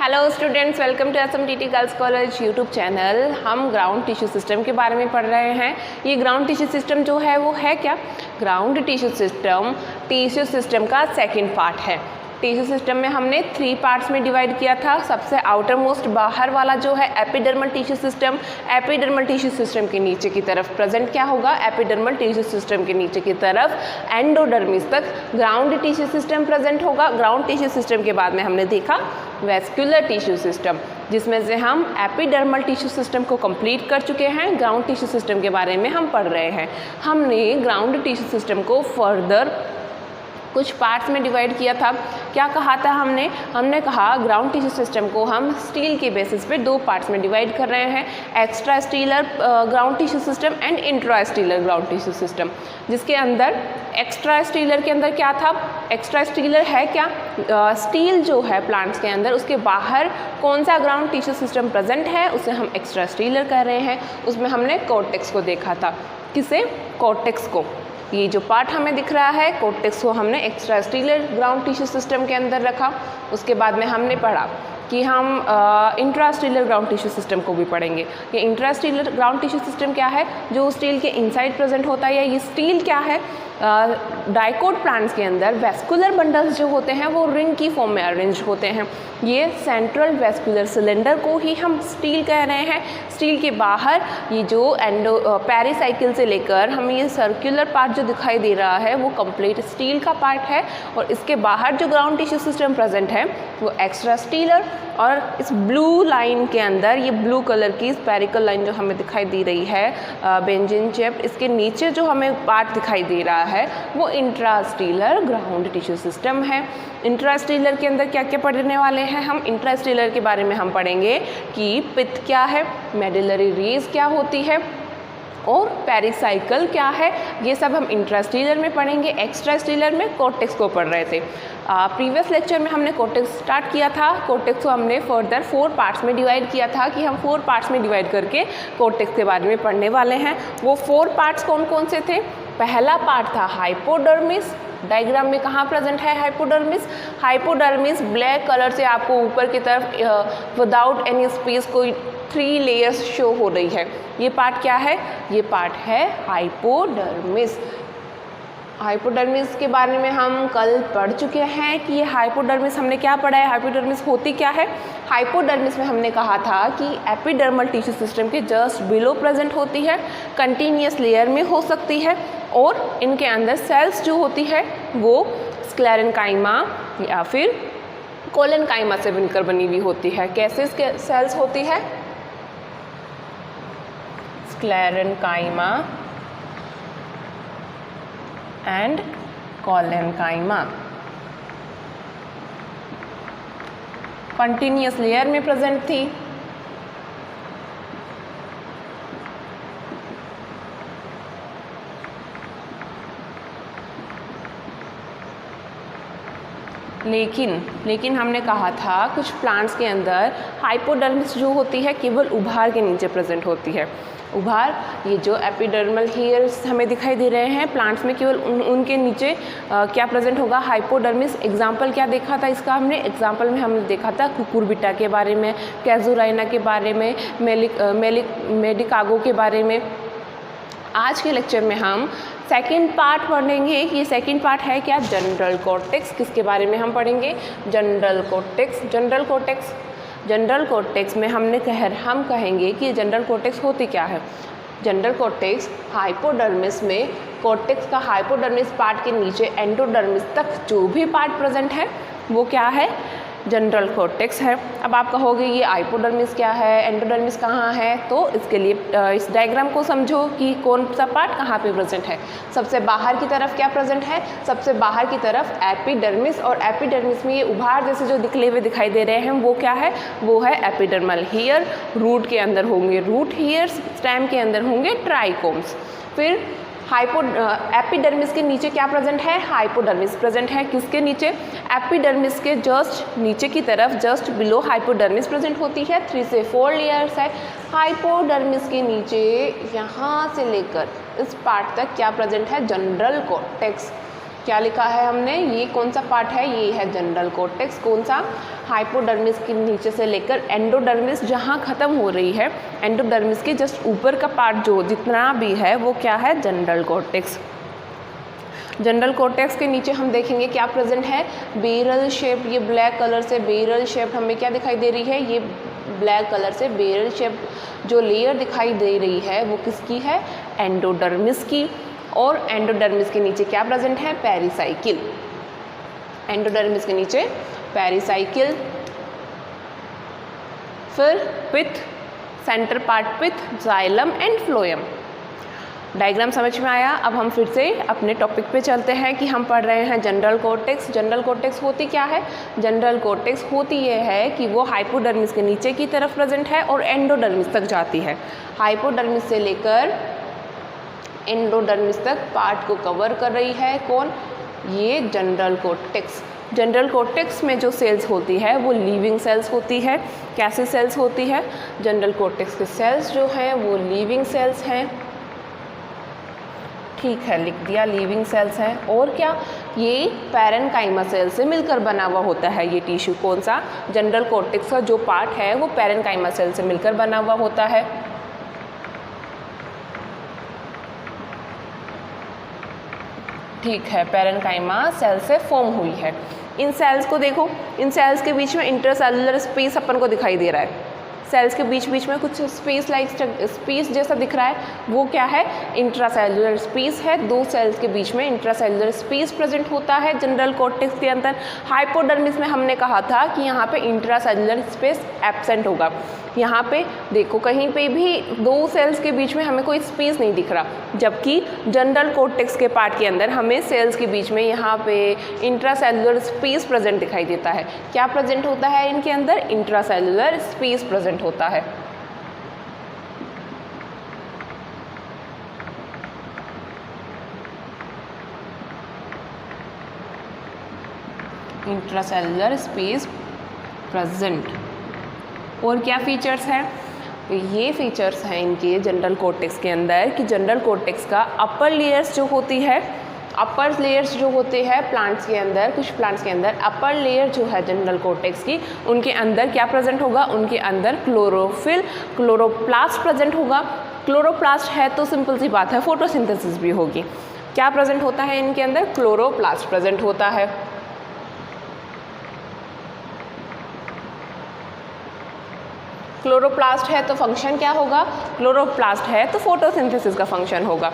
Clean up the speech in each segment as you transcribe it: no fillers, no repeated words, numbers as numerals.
Hello students, welcome to SMTT girls college YouTube channel. हम ground tissue system के बारे में पढ़ रहे हैं। ये ग्राउंड टिश्यू सिस्टम जो है वो है क्या? ग्राउंड टिश्यू सिस्टम का सेकंड पार्ट है। टिश्यू सिस्टम में हमने 3 पार्ट्स में डिवाइड किया था। सबसे आउटर मोस्ट बाहर वाला जो है epidermal tissue system, epidermal tissue system के नीचे की तरफ प्रेजेंट क्या होगा? एपिडर्मल टिश्यू सिस्टम के नीचे की तरफ एंडोडर्मिस तक ग्राउंड टिश्यू सिस्टम प्रेजेंट होगा। ग्राउंड टिश्यू सिस्टम के बाद में हमने देखा वेस्कुलर टिश्यू सिस्टम, जिसमें से हम एपिडर्मल टिश्यू सिस्टम को कंप्लीट कर चुके हैं। ग्राउंड टिश्यू सिस्टम के बारे में हम पढ़ रहे हैं। हमने ग्राउंड टिश्यू सिस्टम को फर्दर कुछ पार्ट्स में डिवाइड किया था। क्या कहा था हमने कहा ग्राउंड टिश्यू सिस्टम को हम स्टील के बेसिस पे 2 पार्ट्स में डिवाइड कर रहे हैं, extra stealer ground tissue system and intra stealer ground tissue system. जिसके अंदर एक्स्ट्रा स्टीलर के अंदर क्या था? एक्स्ट्रा स्टीलर है क्या? स्टील जो है प्लांट्स के अंदर, उसके बाहर कौन सा ग्राउंड टिश्यू सिस्टम प्रेजेंट है उसे हम एक्स्ट्रा स्टीलर कह रहे हैं। उसमें हमने कॉर्टेक्स को देखा था। किसे? कॉर्टेक्स को। ये जो पार्ट हमें दिख रहा है कॉर्टेक्स को हमने extra stealer ground tissue system के अंदर रखा। उसके बाद में हमने पढ़ा कि हम इंट्रास्टीलर ग्राउंड टिश्यू सिस्टम को भी पढ़ेंगे। ये इंट्रास्टीलर ग्राउंड टिश्यू सिस्टम क्या है? जो स्टील के इनसाइड प्रेजेंट होता है। ये स्टील क्या है? डाइकोट प्लांट्स के अंदर वेस्कुलर बंडल्स जो होते हैं वो रिंग की फॉर्म में अरेंज होते हैं। ये सेंट्रल वेस्कुलर सिलेंडर को ही हम स्टील कह रहे हैं। स्टील के बाहर ये जो पेरिसाइकिल से लेकर हमें ये सर्कुलर पार्ट जो दिखाई दे रहा है वो कंप्लीट स्टील का पार्ट है। और इसके बाहर जो ग्राउंड टिश्यू सिस्टम प्रेजेंट है वो एक्स्ट्रा स्टीलर। और इस ब्लू लाइन के अंदर ये ब्लू कलर की स्पेरिकल लाइन जो हमें दिखाई दे रही है बेंजीन शेप, इसके नीचे जो हमें पार्ट दिखाई दे रहा है वो इंट्रास्टीलर ग्राउंड टिश्यू सिस्टम है। इंट्रास्टीलर के अंदर क्या क्या पढ़ने वाले हैं हम? इंट्रास्टीलर के बारे में हम पढ़ेंगे कि पित्त क्या है, मेडुलरी रेज क्या होती है और पेरिसाइकल क्या है। ये सब हम इंट्रास्टीलर में पढ़ेंगे। एक्स्ट्रा स्टीलर में कॉर्टेक्स को पढ़ रहे थे। प्रीवियस लेक्चर में हमने कॉर्टेक्स स्टार्ट किया था। कॉर्टेक्स को हमने फर्दर 4 पार्ट्स में डिवाइड किया था कि हम 4 पार्ट्स में डिवाइड करके कॉर्टेक्स के बारे में पढ़ने वाले हैं। वो 4 पार्ट्स कौन कौन से थे? पहला पार्ट था हाइपोडर्मिस। डायग्राम में कहाँ प्रेजेंट है हाइपोडर्मिस? हाइपोडर्मिस ब्लैक कलर से आपको ऊपर की तरफ विदाउट एनी स्पेस कोई 3 लेयर्स शो हो रही है। ये पार्ट क्या है? ये पार्ट है हाइपोडर्मिस। हाइपोडर्मिस के बारे में हम कल पढ़ चुके हैं कि ये हाइपोडर्मिस हमने क्या पढ़ा है, हाइपोडर्मिस होती क्या है। हाइपोडर्मिस में हमने कहा था कि एपिडर्मल टिश्यू सिस्टम के जस्ट बिलो प्रेजेंट होती है, कंटिन्यूअस लेयर में हो सकती है और इनके अंदर सेल्स जो होती है वो स्क्लेरेन्काइमा या फिर कोलेनकाइमा से बनकर बनी हुई होती है। कैसे सेल्स होती है? Sclerenchyma and collenchyma. Continuous layer में प्रेजेंट थी। लेकिन हमने कहा था कुछ प्लांट्स के अंदर हाइपोडर्मिस जो होती है केवल उभार के नीचे प्रेजेंट होती है। उभार, ये जो एपिडर्मल हेयर्स हमें दिखाई दे रहे हैं प्लांट्स में केवल उनके नीचे क्या प्रेजेंट होगा? हाइपोडर्मिस। एग्जाम्पल क्या देखा था इसका हमने? एग्जाम्पल में हमने देखा था कुकुरबिटा के बारे में, कैजुराइना के बारे में, मेडिकागो के बारे में। आज के लेक्चर में हम सेकंड पार्ट पढ़ेंगे। ये सेकंड पार्ट है क्या? General cortex. किसके बारे में हम पढ़ेंगे? General cortex. जनरल कॉर्टेक्स में हम कहेंगे कि जनरल कॉर्टेक्स होती क्या है। जनरल कॉर्टेक्स हाइपोडर्मिस में कॉर्टेक्स का हाइपोडर्मिस पार्ट के नीचे एंडोडर्मिस तक जो भी पार्ट प्रेजेंट है वो क्या है? जनरल कॉर्टेक्स है। अब आप कहोगे ये हाइपोडर्मिस क्या है, एंडोडर्मिस कहाँ है? तो इसके लिए इस डायग्राम को समझो कि कौन सा पार्ट कहाँ पे प्रेजेंट है। सबसे बाहर की तरफ क्या प्रेजेंट है? सबसे बाहर की तरफ एपिडर्मिस। और एपिडर्मिस में ये उभार जैसे जो निकले हुए दिखाई दे रहे हैं वो क्या है? वो है एपिडर्मल हेयर। रूट के अंदर होंगे रूट हेयर्स, स्टेम के अंदर होंगे ट्राइकोम्स। फिर एपिडर्मिस के नीचे क्या प्रेजेंट है? हाइपोडर्मिस प्रेजेंट है। किसके नीचे? एपिडर्मिस के जस्ट नीचे की तरफ, जस्ट बिलो हाइपोडर्मिस प्रेजेंट होती है। 3 से 4 लेयर्स है। हाइपोडर्मिस के नीचे यहाँ से लेकर इस पार्ट तक क्या प्रेजेंट है? General cortex. क्या लिखा है हमने, ये कौन सा पार्ट है, ये है जनरल कॉर्टेक्स। कौन सा, हाइपोडर्मिस के नीचे से लेकर एंडोडर्मिस जहाँ ख़त्म हो रही है, एंडोडर्मिस के जस्ट ऊपर का पार्ट जो जितना भी है वो क्या है, जनरल कॉर्टेक्स। जनरल कॉर्टेक्स के नीचे हम देखेंगे क्या प्रेजेंट है, बेरल शेप, ये ब्लैक कलर से बेरल शेप हमें क्या दिखाई दे रही है, ये ब्लैक कलर से बेरल शेप जो लेयर दिखाई दे रही है वो किसकी है, एंडोडर्मिस की। और एंडोडर्मिस के नीचे क्या प्रेजेंट है, पेरिसाइकिल। एंडोडर्मिस के नीचे पेरिसाइकिल, फिर pith, centre part pith, xylem and phloem. Diagram समझ में आया। अब हम फिर से अपने टॉपिक पे चलते हैं कि हम पढ़ रहे हैं जनरल कॉर्टेक्स। जनरल कॉर्टेक्स होती क्या है, जनरल कॉर्टेक्स होती ये है कि वो हाइपोडर्मिस के नीचे की तरफ प्रेजेंट है और एंडोडर्मिस तक जाती है। हाइपोडर्मिस से लेकर एंडोडर्मिस तक पार्ट को कवर कर रही है कौन, ये जनरल कॉर्टेक्स। जनरल कॉर्टेक्स में जो सेल्स होती है वो लिविंग सेल्स होती है। कैसी सेल्स होती है, जनरल कॉर्टेक्स के सेल्स जो हैं वो लिविंग सेल्स हैं, ठीक है, लिख दिया, लिविंग सेल्स हैं। और क्या, ये पैरेनकाइमा सेल से मिलकर बना हुआ होता है ये टिश्यू। कौन सा, जनरल कॉर्टेक्स का जो पार्ट है वो पैरेनकाइमा सेल से मिलकर बना हुआ होता है। ठीक है, पैरेनकाइमा सेल से फॉर्म हुई है। इन सेल्स को देखो, इन सेल्स के बीच में इंटरसेलुलर स्पेस अपन को दिखाई दे रहा है। सेल्स के बीच बीच में कुछ स्पेस लाइक स्पेस जैसा दिख रहा है, वो क्या है, इंट्रासेलुलर स्पेस है। दो सेल्स के बीच में इंट्रासेलुलर स्पेस प्रेजेंट होता है जनरल कॉर्टेक्स के अंदर। हाइपोडर्मिस में हमने कहा था कि यहाँ पे इंट्रासेलुलर स्पेस एब्सेंट होगा। यहाँ पे देखो कहीं पे भी दो सेल्स के बीच में हमें कोई स्पेस नहीं दिख रहा, जबकि जनरल कॉर्टेक्स के पार्ट के अंदर हमें सेल्स के बीच में यहाँ पे इंट्रासेलुलर स्पेस प्रेजेंट दिखाई देता है। क्या प्रेजेंट होता है इनके अंदर, इंट्रासेलुलर स्पेस प्रेजेंट होता है। Intracellular space present. और क्या फीचर्स हैं, ये फीचर्स हैं इनके जनरल कॉर्टेक्स के अंदर कि जनरल कॉर्टेक्स का अपर लेयर्स जो होती है, अपर लेयर्स जो होते हैं प्लांट्स के अंदर, कुछ प्लांट्स के अंदर अपर लेयर जो है जनरल कॉर्टेक्स की, उनके अंदर क्या प्रेजेंट होगा, उनके अंदर क्लोरोफिल, क्लोरोप्लास्ट प्रेजेंट होगा। क्लोरोप्लास्ट है तो सिंपल सी बात है फोटोसिंथेसिस भी होगी। क्या प्रेजेंट होता है इनके अंदर, क्लोरोप्लास्ट प्रेजेंट होता है। क्लोरोप्लास्ट है तो फंक्शन क्या होगा, क्लोरोप्लास्ट है तो फोटोसिंथेसिस का फंक्शन होगा।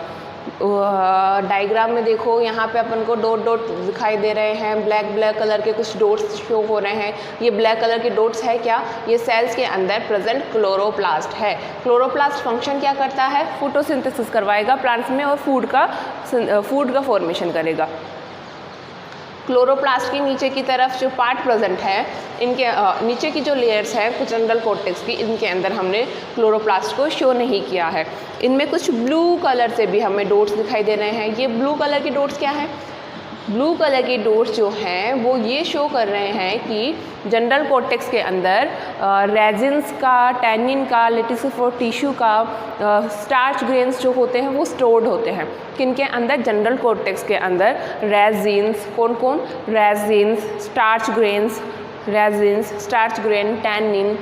डायग्राम में देखो यहाँ पे अपन को डॉट डॉट दिखाई दे रहे हैं, ब्लैक ब्लैक कलर के कुछ डॉट्स शो हो रहे हैं। ये ब्लैक कलर के डॉट्स है क्या, ये सेल्स के अंदर प्रेजेंट क्लोरोप्लास्ट है। क्लोरोप्लास्ट फंक्शन क्या करता है, फोटोसिंथेसिस करवाएगा प्लांट्स में और फूड का फॉर्मेशन करेगा। क्लोरोप्लास्ट के नीचे की तरफ जो पार्ट प्रेजेंट है, इनके नीचे की जो लेयर्स हैं कुछ जनरल कॉर्टेक्स की, इनके अंदर हमने क्लोरोप्लास्ट को शो नहीं किया है। इनमें कुछ ब्लू कलर से भी हमें डॉट्स दिखाई दे रहे हैं। ये ब्लू कलर के डॉट्स क्या हैं, ब्लू कलर के डॉट्स जो हैं वो ये शो कर रहे हैं कि जनरल कॉर्टेक्स के अंदर रेजिन्स का, टैनिन का, लेटिसिफोर टिश्यू का, स्टार्च ग्रेन्स जो होते हैं वो स्टोर्ड होते हैं। किनके अंदर, जनरल कॉर्टेक्स के अंदर रेजिन्स, कौन कौन, resins, starch grains, resins, starch grain, tannin,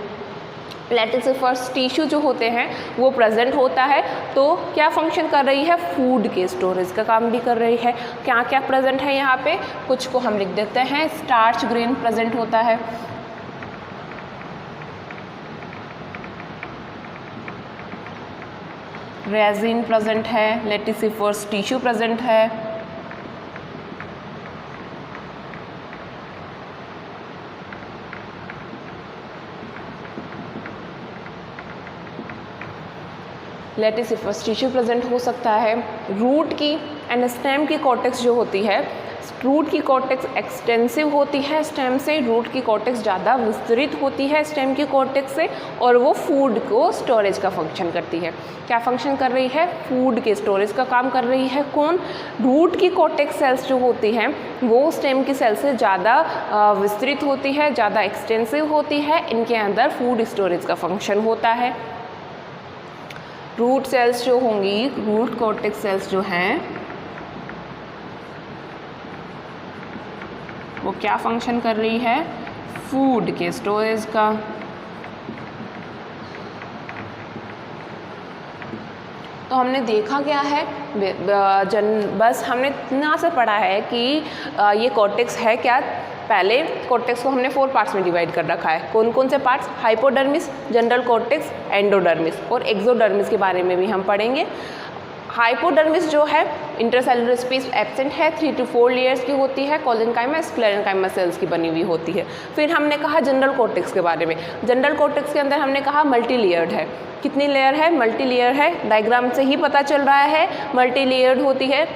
laticiferous tissue जो होते हैं वो प्रेजेंट होता है। तो क्या फंक्शन कर रही है, फूड के स्टोरेज का काम भी कर रही है। क्या क्या प्रेजेंट है यहाँ पे, कुछ को हम लिख देते हैं। स्टार्च ग्रेन प्रेजेंट होता है, रेजिन प्रेजेंट है, लेटिसिफरस टिश्यू प्रेजेंट है, लेटिसिफरस टिश्यू प्रेजेंट हो सकता है। रूट की एंड स्टेम की कॉर्टेक्स जो होती है, रूट की कॉर्टेक्स एक्सटेंसिव होती है स्टेम से, रूट की कॉर्टेक्स ज़्यादा विस्तृत होती है स्टेम की कॉर्टेक्स से, और वो फूड को स्टोरेज का फंक्शन करती है। क्या फंक्शन कर रही है, फूड के स्टोरेज का काम कर रही है। कौन, रूट की कॉर्टेक्स सेल्स जो होती हैं वो स्टेम की सेल से ज़्यादा विस्तृत होती है, ज़्यादा एक्सटेंसिव होती है। इनके अंदर फूड स्टोरेज का फंक्शन होता है। रूट सेल्स जो होंगी, रूट कॉर्टेक्स सेल्स जो हैं क्या फंक्शन कर रही है? फूड के स्टोरेज का। तो हमने देखा क्या है, बस हमने इतना सा पढ़ा है कि ये कॉर्टेक्स है क्या। पहले कॉर्टेक्स को हमने 4 पार्ट्स में डिवाइड कर रखा है। कौन कौन से parts? Hypodermis, general cortex, endodermis और एक्सोडर्मिस के बारे में भी हम पढ़ेंगे। हाइपोडर्मिस जो है इंटरसेलुलर स्पेस एब्सेंट है, 3 to 4 लेयर्स की होती है, कोलेनकाइमा स्क्लेरेनकाइमा सेल्स की बनी हुई होती है। फिर हमने कहा जनरल कॉर्टेक्स के बारे में। जनरल कॉर्टेक्स के अंदर हमने कहा मल्टी लेयर्ड है। कितनी लेयर है? मल्टी लेयर है। डायग्राम से ही पता चल रहा है मल्टी लेयर्ड होती है।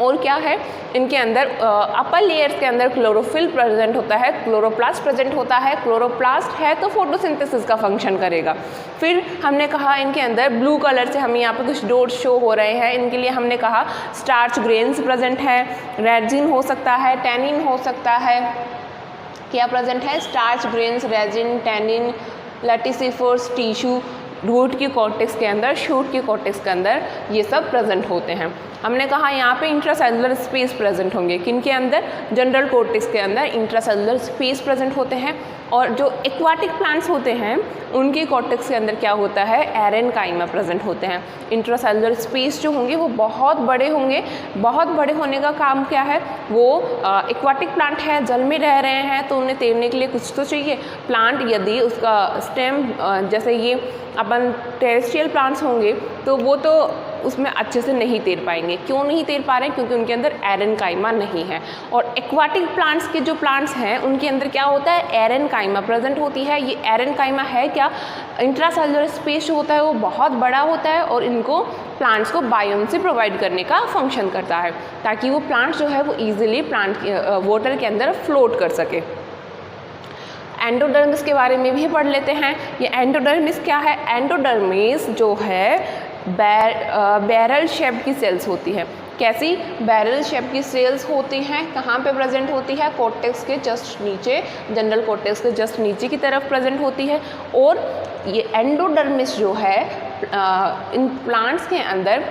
और क्या है इनके अंदर? अपर लेयर्स के अंदर क्लोरोफिल प्रेजेंट होता है, क्लोरोप्लास्ट प्रेजेंट होता है। क्लोरोप्लास्ट है तो फोटोसिंथेसिस का फंक्शन करेगा। फिर हमने कहा इनके अंदर ब्लू कलर से हमें यहाँ पे कुछ डॉट शो हो रहे हैं, इनके लिए हमने कहा स्टार्च ग्रेन्स प्रेजेंट है, रेजिन हो सकता है, टैनिन हो सकता है। क्या प्रेजेंट है? Starch grains, resin, tannin, laticiferous tissue, root की कॉर्टेक्स के अंदर, शूट की कॉर्टेक्स के अंदर ये सब प्रेजेंट होते हैं। हमने कहा यहाँ पे इंट्रासेलुलर स्पेस प्रेजेंट होंगे। किन के अंदर? जनरल कॉर्टेक्स के अंदर इंट्रासेलुलर स्पेस प्रेजेंट होते हैं। और जो एक्वाटिक प्लांट्स होते हैं उनकी कॉर्टेक्स के अंदर क्या होता है? एरेनकाइमा प्रेजेंट होते हैं। इंट्रासेलुलर स्पेस जो होंगे वो बहुत बड़े होंगे। बहुत बड़े होने का काम क्या है? वो एक्वाटिक प्लांट है, जल में रह रहे हैं तो उन्हें तैरने के लिए कुछ तो चाहिए। प्लांट यदि उसका स्टेम जैसे ये अपन टेरेस्ट्रियल प्लांट्स होंगे तो वो तो उसमें अच्छे से नहीं तैर पाएंगे। क्यों नहीं तैर पा रहे हैं? क्योंकि उनके अंदर एरेनकाइमा नहीं है। और एक्वाटिक प्लांट्स के जो प्लांट्स हैं उनके अंदर क्या होता है? एरेनकाइमा प्रेजेंट होती है। ये एरेनकाइमा है क्या? इंट्रासेलुलर स्पेस जो होता है वो बहुत बड़ा होता है और इनको प्लांट्स को बायोम प्रोवाइड करने का फंक्शन करता है, ताकि वो प्लांट्स जो है वो ईजिली प्लांट वाटर के अंदर फ्लोट कर सके। एंडोडर्मिस के बारे में भी पढ़ लेते हैं। ये एंडोडर्मिस क्या है? एंडोडर्मिस जो है बैरल शेप की सेल्स होती है। कैसी? बैरल शेप की सेल्स होती हैं। कहाँ पे प्रेजेंट होती है? कॉर्टेक्स के जस्ट नीचे, जनरल कॉर्टेक्स के जस्ट नीचे की तरफ प्रेजेंट होती है। और ये एंडोडर्मिस जो है इन प्लांट्स के अंदर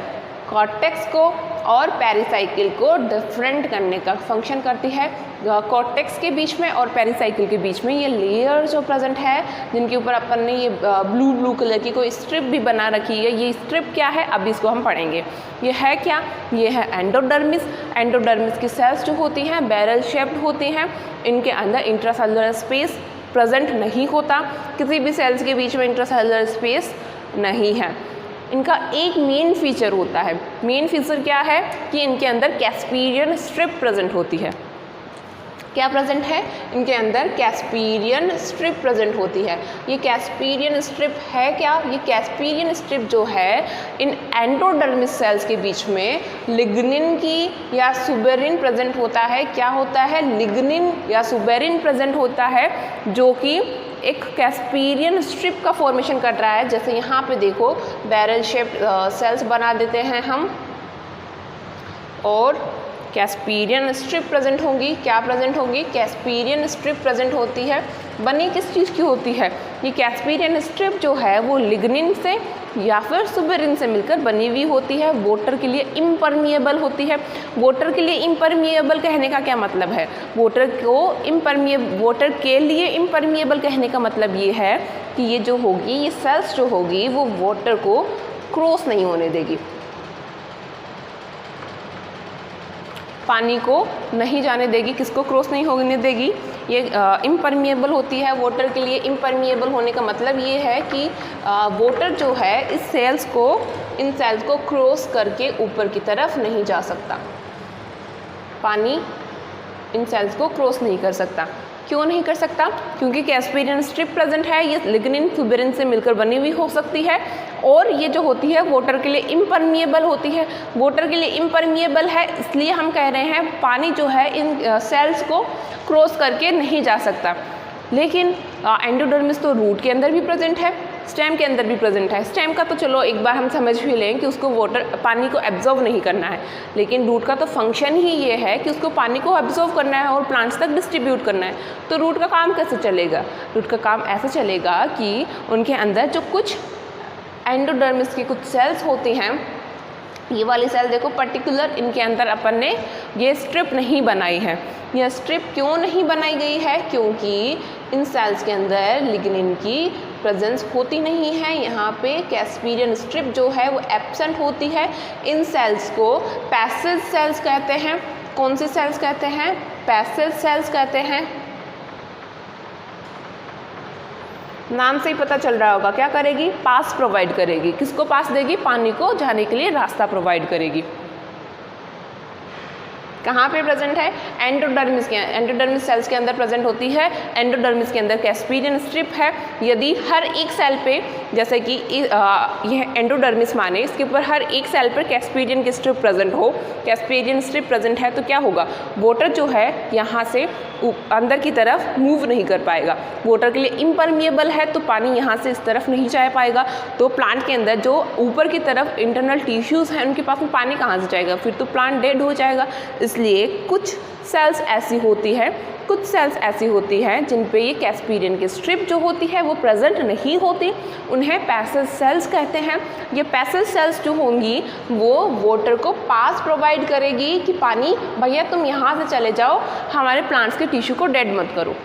कॉर्टेक्स को और पेरिसाइकिल को डिफरेंट करने का फंक्शन करती है। कॉर्टेक्स के बीच में और पेरिसाइकिल के बीच में ये लेयर जो प्रेजेंट है, जिनके ऊपर अपन ने ये ब्लू कलर की कोई स्ट्रिप भी बना रखी है, ये स्ट्रिप क्या है अभी इसको हम पढ़ेंगे। ये है क्या? ये है एंडोडर्मिस। एंडोडर्मिस की सेल्स जो होती हैं बैरल शेप्ड होती हैं। इनके अंदर इंट्रासेलुलर स्पेस प्रेजेंट नहीं होता, किसी भी सेल्स के बीच में इंट्रासेलुलर स्पेस नहीं है। इनका एक मेन फीचर होता है। मेन फीचर क्या है? कि इनके अंदर कैस्पीरियन स्ट्रिप प्रेजेंट होती है। क्या प्रेजेंट है? इनके अंदर कैस्पीरियन स्ट्रिप प्रेजेंट होती है। ये कैस्पीरियन स्ट्रिप है क्या? ये कैस्पीरियन स्ट्रिप जो है इन एंडोडर्मिस सेल्स के बीच में लिग्निन की या सुबेरिन प्रेजेंट होता है। क्या होता है? लिग्निन या सुबेरिन प्रेजेंट होता है, जो कि एक कैस्पीरियन स्ट्रिप का फॉर्मेशन कर रहा है। जैसे यहाँ पे देखो बैरल शेप्ड सेल्स बना देते हैं हम और कैस्पीरियन स्ट्रिप प्रेजेंट होंगी। क्या प्रेजेंट होगी? कैस्पीरियन स्ट्रिप प्रेजेंट होती है। बनी किस चीज़ की होती है? ये कैस्पीरियन स्ट्रिप जो है वो लिग्निन से या फिर सुबेरिन से मिलकर बनी हुई होती है। वाटर के लिए इम्परमिएबल होती है। वाटर के लिए इम्परमिएबल कहने का क्या मतलब है? वाटर के लिए इम्परमिएबल कहने का मतलब ये है कि ये जो होगी, ये सेल्स जो होगी वो वाटर को क्रॉस नहीं होने देगी, पानी को नहीं जाने देगी। किसको क्रॉस नहीं होने देगी? ये इम्परमिएबल होती है। वाटर के लिए इम्परमिएबल होने का मतलब ये है कि वाटर जो है इन सेल्स को क्रॉस करके ऊपर की तरफ नहीं जा सकता। पानी इन सेल्स को क्रॉस नहीं कर सकता। क्यों नहीं कर सकता? क्योंकि कैस्पीरियन स्ट्रिप प्रेजेंट है। ये लिग्निन सुबेरिन से मिलकर बनी हुई हो सकती है और ये जो होती है वाटर के लिए इम्परमिएबल होती है। वाटर के लिए इम्परमिएबल है इसलिए हम कह रहे हैं पानी जो है इन सेल्स को क्रॉस करके नहीं जा सकता। लेकिन एंडोडर्मिस तो रूट के अंदर भी प्रेजेंट है, स्टेम के अंदर भी प्रेजेंट है। स्टेम का तो चलो एक बार हम समझ भी लें कि उसको पानी को एब्जॉर्व नहीं करना है, लेकिन रूट का तो फंक्शन ही ये है कि उसको पानी को एब्जॉर्व करना है और प्लांट्स तक डिस्ट्रीब्यूट करना है। तो रूट का काम कैसे चलेगा? रूट का काम ऐसे चलेगा कि उनके अंदर जो कुछ एंडोडर्मिस की कुछ सेल्स होती हैं, ये वाली सेल देखो पर्टिकुलर, इनके अंदर अपन ने ये स्ट्रिप नहीं बनाई है। यह स्ट्रिप क्यों नहीं बनाई गई है? क्योंकि इन सेल्स के अंदर लिग्निन की प्रेजेंस होती नहीं है। यहाँ पे कैस्पीरियन स्ट्रिप जो है वो एब्सेंट होती है। इन सेल्स को पैसिव सेल्स कहते हैं। कौन से सेल्स कहते हैं? पैसिव सेल्स कहते हैं। नाम से ही पता चल रहा होगा, क्या करेगी? पास प्रोवाइड करेगी। किसको पास देगी? पानी को जाने के लिए रास्ता प्रोवाइड करेगी। कहाँ पे प्रेजेंट है? एंडोडर्मिस के, एंडोडर्मिस सेल्स के अंदर प्रेजेंट होती है। एंडोडर्मिस के अंदर कैस्पीरियन स्ट्रिप है। यदि हर एक सेल पे, जैसे कि यह एंडोडर्मिस माने, इसके ऊपर हर एक सेल पर कैस्पीरियन की स्ट्रिप प्रेजेंट हो, कैस्पीरियन स्ट्रिप प्रेजेंट है, तो क्या होगा? वाटर जो है यहाँ से अंदर की तरफ मूव नहीं कर पाएगा। वाटर के लिए इम्परमिएबल है, तो पानी यहाँ से इस तरफ नहीं जा पाएगा। तो प्लांट के अंदर जो ऊपर की तरफ इंटरनल टिश्यूज़ हैं, उनके पास में पानी कहाँ से जाएगा? फिर तो प्लांट डेड हो जाएगा। इसलिए कुछ सेल्स ऐसी होती है जिन पे ये कैस्पीरियन की स्ट्रिप जो होती है वो प्रेजेंट नहीं होती, उन्हें पैसिव सेल्स कहते हैं। ये पैसिव सेल्स जो होंगी वो वाटर को पास प्रोवाइड करेगी कि पानी भैया तुम यहाँ से चले जाओ, हमारे प्लांट्स के टिश्यू को डेड मत करो।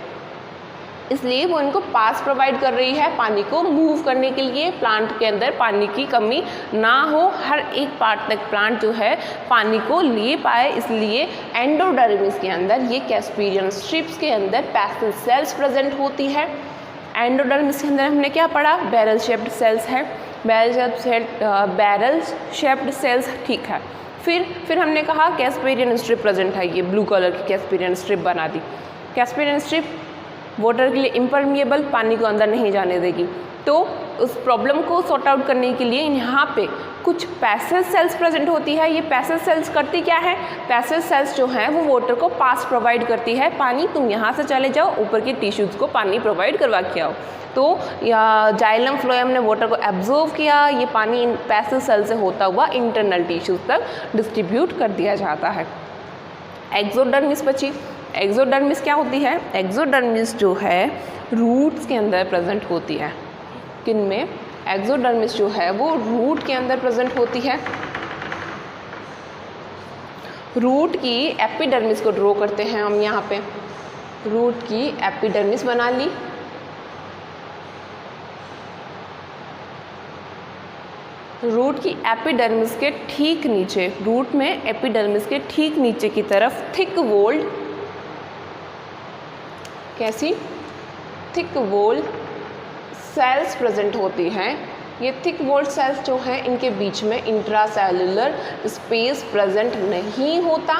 इसलिए वो इनको पास प्रोवाइड कर रही है पानी को मूव करने के लिए। प्लांट के अंदर पानी की कमी ना हो, हर एक पार्ट तक प्लांट जो है पानी को ले पाए, इसलिए एंडोडर्मिस के अंदर ये कैस्पीरियन स्ट्रिप्स के अंदर पैसिव सेल्स प्रेजेंट होती है। एंडोडर्मिस के अंदर हमने क्या पढ़ा? बैरल शेप्ड सेल्स है। बैरल शेप्ड सेल्स, ठीक है। फिर हमने कहा कैस्पीरियन स्ट्रिप प्रेजेंट है, ये ब्लू कलर की कैस्पीरियन स्ट्रिप बना दी। कैस्पीरियन स्ट्रिप वाटर के लिए इम्परमिएबल, पानी को अंदर नहीं जाने देगी। तो उस प्रॉब्लम को सॉर्ट आउट करने के लिए यहाँ पे कुछ पैसिव सेल्स प्रेजेंट होती है। ये पैसिव सेल्स करती क्या है? पैसिव सेल्स जो हैं वो वाटर को पास प्रोवाइड करती है, पानी तुम यहाँ से चले जाओ, ऊपर के टिश्यूज़ को पानी प्रोवाइड करवा के आओ। तो जाइलम फ्लोएम ने वाटर को एब्जॉर्व किया, ये पानी इन पैसिव सेल से होता हुआ इंटरनल टिश्यूज़ तक डिस्ट्रीब्यूट कर दिया जाता है। एक्सोडर्मिस बची। एक्सोडर्मिस क्या होती है? एक्सोडर्मिस जो है रूट्स के अंदर प्रेजेंट होती है। किन में? एक्सोडर्मिस जो है वो रूट के अंदर प्रेजेंट होती है। रूट की एपिडर्मिस को ड्रॉ करते हैं हम यहाँ पे। रूट की एपिडर्मिस बना ली। रूट की एपिडर्मिस के ठीक नीचे, रूट में एपिडर्मिस के ठीक नीचे की तरफ थिक वोल्ड, कैसी? थिक वोल्ड सेल्स प्रेजेंट होती हैं। ये थिक वोल्ड सेल्स जो हैं इनके बीच में इंट्रासेलुलर स्पेस प्रेजेंट नहीं होता।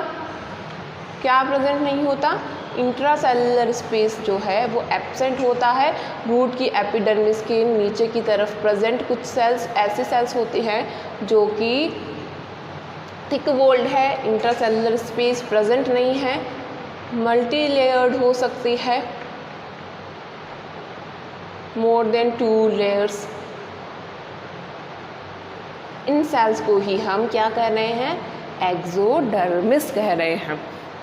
क्या प्रेजेंट नहीं होता? इंट्रासेलुलर स्पेस जो है वो एब्सेंट होता है। रूट की एपिडर्मिस के नीचे की तरफ प्रेजेंट कुछ सेल्स, ऐसी सेल्स होती हैं जो कि थिक वोल्ड है, इंट्रासेलुलर स्पेस प्रेजेंट नहीं है, मल्टी लेयर्ड हो सकती है, मोर देन 2 लेयर्स। इन सेल्स को ही हम क्या कह रहे हैं? एक्सोडर्मिस कह रहे हैं।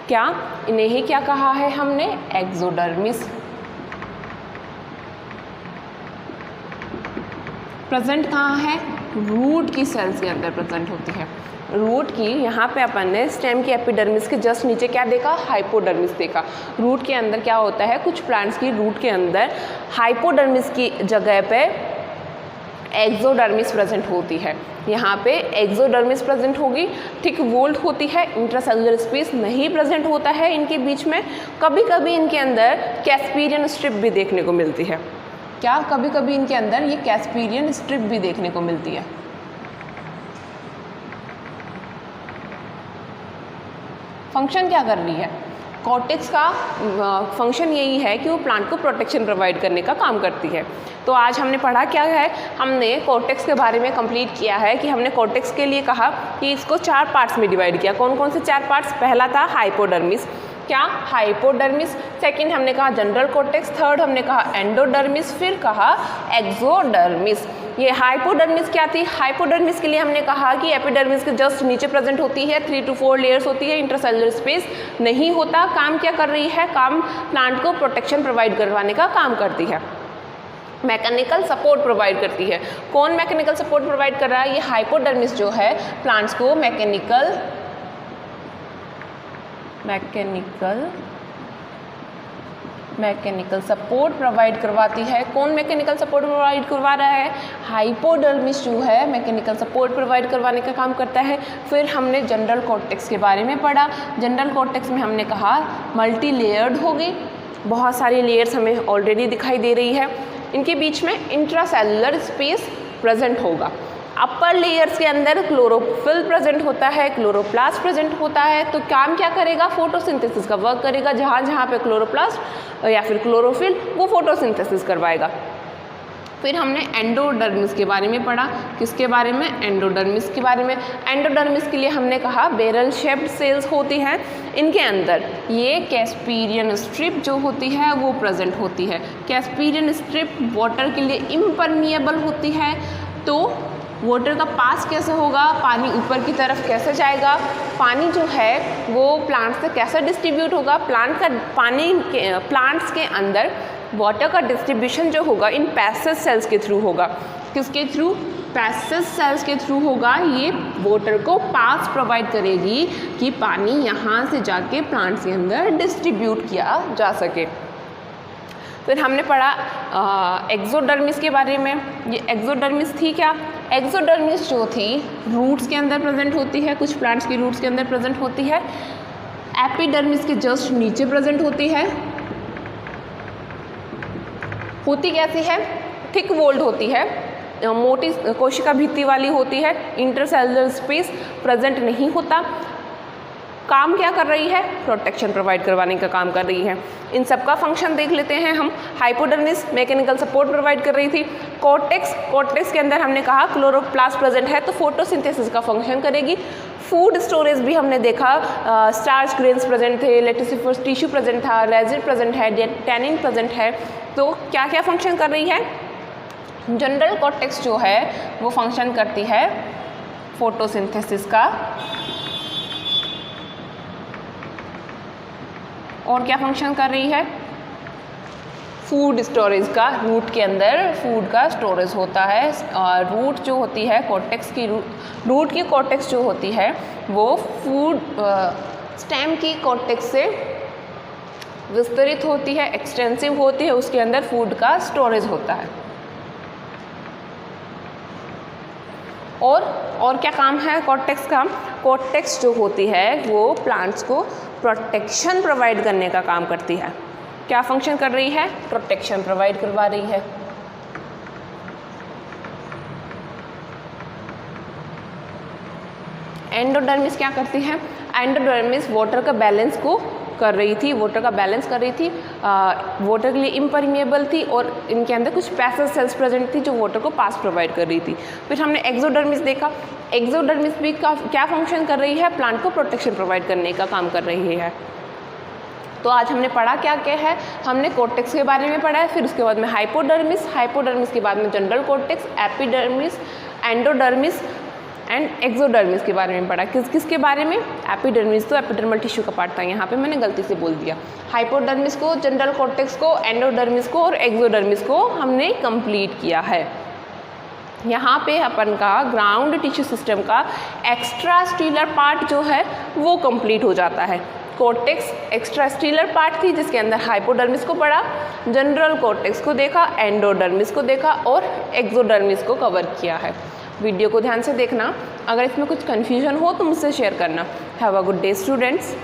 क्या? इन्हें ही क्या कहा है हमने? एक्सोडर्मिस। प्रेजेंट कहाँ है? रूट की सेल्स के अंदर प्रेजेंट होती है। रूट की, यहाँ पे अपन ने स्टेम की एपिडर्मिस के जस्ट नीचे क्या देखा? हाइपोडर्मिस देखा। रूट के अंदर क्या होता है? कुछ प्लांट्स की रूट के अंदर हाइपोडर्मिस की जगह पे एक्सोडर्मिस प्रेजेंट होती है। यहाँ पे एक्सोडर्मिस प्रेजेंट होगी, थिक वोल्ड होती है, इंट्रासेलुलर स्पेस नहीं प्रेजेंट होता है इनके बीच में। कभी कभी इनके अंदर कैस्पीरियन स्ट्रिप भी देखने को मिलती है। क्या? कभी कभी इनके अंदर ये कैस्पीरियन स्ट्रिप भी देखने को मिलती है। फंक्शन क्या कर रही है? कॉर्टेक्स का फंक्शन यही है कि वो प्लांट को प्रोटेक्शन प्रोवाइड करने का काम करती है। तो आज हमने पढ़ा क्या है? हमने कॉर्टेक्स के बारे में कंप्लीट किया है कि हमने कॉर्टेक्स के लिए कहा कि इसको 4 पार्ट्स में डिवाइड किया। कौन कौन से 4 पार्ट्स? पहला था हाइपोडर्मिस। क्या? हाइपोडर्मिस। सेकंड हमने कहा जनरल कॉर्टेक्स। थर्ड हमने कहा एंडोडर्मिस। फिर कहा एक्सोडर्मिस। ये हाइपोडर्मिस क्या थी? हाइपोडर्मिस के लिए हमने कहा कि एपिडर्मिस के जस्ट नीचे प्रेजेंट होती है, 3 to 4 लेयर्स होती है, इंट्रासेलुलर स्पेस नहीं होता। काम क्या कर रही है? काम प्लांट को प्रोटेक्शन प्रोवाइड करवाने का काम करती है, मैकेनिकल सपोर्ट प्रोवाइड करती है। कौन मैकेनिकल सपोर्ट प्रोवाइड कर रहा है? ये हाइपोडर्मिस जो है प्लांट्स को मैकेनिकल मैकेनिकल सपोर्ट प्रोवाइड करवाती है। कौन मैकेनिकल सपोर्ट प्रोवाइड करवा रहा है? हाइपोडर्मिस जो है मैकेनिकल सपोर्ट प्रोवाइड करवाने का काम करता है। फिर हमने जनरल कॉर्टेक्स के बारे में पढ़ा। जनरल कॉर्टेक्स में हमने कहा मल्टी लेयर्ड होगी, बहुत सारी लेयर्स हमें ऑलरेडी दिखाई दे रही है। इनके बीच में इंट्रासेलुलर स्पेस प्रेजेंट होगा। अपर लेयर्स के अंदर क्लोरोफिल प्रेजेंट होता है, क्लोरोप्लास्ट प्रेजेंट होता है। तो काम क्या करेगा? फोटोसिंथेसिस का वर्क करेगा। जहाँ जहाँ पे क्लोरोप्लास्ट या फिर क्लोरोफिल, वो फोटोसिंथेसिस करवाएगा। फिर हमने एंडोडर्मिस के बारे में पढ़ा। किसके बारे में? एंडोडर्मिस के बारे में। एंडोडर्मिस के लिए हमने कहा बैरल शेप्ड सेल्स होती हैं। इनके अंदर ये कैस्पीरियन स्ट्रिप जो होती है वो प्रेजेंट होती है। कैस्पीरियन स्ट्रिप वाटर के लिए इम्परमिएबल होती है। तो वाटर का पास कैसे होगा? पानी ऊपर की तरफ कैसे जाएगा? पानी जो है वो प्लांट्स से कैसे डिस्ट्रीब्यूट होगा? प्लांट्स के अंदर वाटर का डिस्ट्रीब्यूशन जो होगा इन पैसेज सेल्स के थ्रू होगा। किसके थ्रू? पैसेज सेल्स के थ्रू होगा। ये वाटर को पास प्रोवाइड करेगी कि पानी यहाँ से जाके प्लांट्स के अंदर डिस्ट्रीब्यूट किया जा सके। फिर हमने पढ़ा एक्सोडर्मिस के बारे में। ये एक्सोडर्मिस थी क्या? एक्सोडर्मिस जो थी रूट्स के अंदर प्रेजेंट होती है, कुछ प्लांट्स की रूट्स के अंदर प्रेजेंट होती है। एपिडर्मिस के जस्ट नीचे प्रेजेंट होती है। होती कैसी है? थिक वोल्ड होती है, मोटी कोशिका भित्ति वाली होती है। इंटरसेलुलर स्पेस प्रेजेंट नहीं होता। काम क्या कर रही है? प्रोटेक्शन प्रोवाइड करवाने का काम कर रही है। इन सब का फंक्शन देख लेते हैं हम। हाइपोडर्मिस मैकेनिकल सपोर्ट प्रोवाइड कर रही थी। कॉर्टेक्स के अंदर हमने कहा क्लोरोप्लास्ट प्रेजेंट है तो फोटोसिंथेसिस का फंक्शन करेगी। फूड स्टोरेज भी हमने देखा, स्टार्च ग्रेन्स प्रेजेंट थे, लेटिसिफरस टिश्यू प्रेजेंट था, रेजिड प्रेजेंट है, टैनिन प्रेजेंट है। तो क्या क्या फंक्शन कर रही है? जनरल कॉर्टेक्स जो है वो फंक्शन करती है फोटोसिंथेसिस का। और क्या फंक्शन कर रही है? फूड स्टोरेज का। रूट के अंदर फूड का स्टोरेज होता है। और रूट जो होती है कॉर्टेक्स की, रूट की कॉर्टेक्स जो होती है वो फूड स्टेम की कॉर्टेक्स से विस्तरित होती है, एक्सटेंसिव होती है। उसके अंदर फूड का स्टोरेज होता है। और क्या काम है कॉर्टेक्स का? कॉर्टेक्स जो होती है वो प्लांट्स को प्रोटेक्शन प्रोवाइड करने का काम करती है। क्या फंक्शन कर रही है? प्रोटेक्शन प्रोवाइड करवा रही है। एंडोडर्मिस क्या करती है? एंडोडर्मिस वाटर का बैलेंस को कर रही थी, वाटर का बैलेंस कर रही थी। वाटर के लिए इम्परमिएबल थी और इनके अंदर कुछ पैसेज सेल्स प्रेजेंट थी जो वाटर को पास प्रोवाइड कर रही थी। फिर हमने एक्सोडर्मिस देखा। एक्सोडर्मिस भी क्या फंक्शन कर रही है? प्लांट को प्रोटेक्शन प्रोवाइड करने का काम कर रही है। तो आज हमने पढ़ा क्या क्या है? हमने कॉर्टेक्स के बारे में पढ़ा है, फिर उसके बाद में हाइपोडर्मिस के बाद में general cortex, epidermis, endodermis and exodermis के बारे में पढ़ा। किसके बारे में? एपिडर्मिस तो एपिडर्मल टिश्यू का पार्ट था, यहाँ पे मैंने गलती से बोल दिया। हाइपोडर्मिस को, जनरल कॉर्टेक्स को, एंडोडर्मिस को और एक्सोडर्मिस को हमने कंप्लीट किया है। यहाँ पे अपन का ग्राउंड टिश्यू सिस्टम का एक्स्ट्रास्टीलर पार्ट जो है वो कंप्लीट हो जाता है। कॉर्टेक्स एक्स्ट्रास्टीलर पार्ट थी जिसके अंदर हाइपोडर्मिस को पढ़ा, जनरल कॉर्टेक्स को देखा, एंडोडर्मिस को देखा और एक्सोडर्मिस को कवर किया है। वीडियो को ध्यान से देखना। अगर इसमें कुछ कन्फ्यूजन हो तो मुझसे शेयर करना। Have a good day students.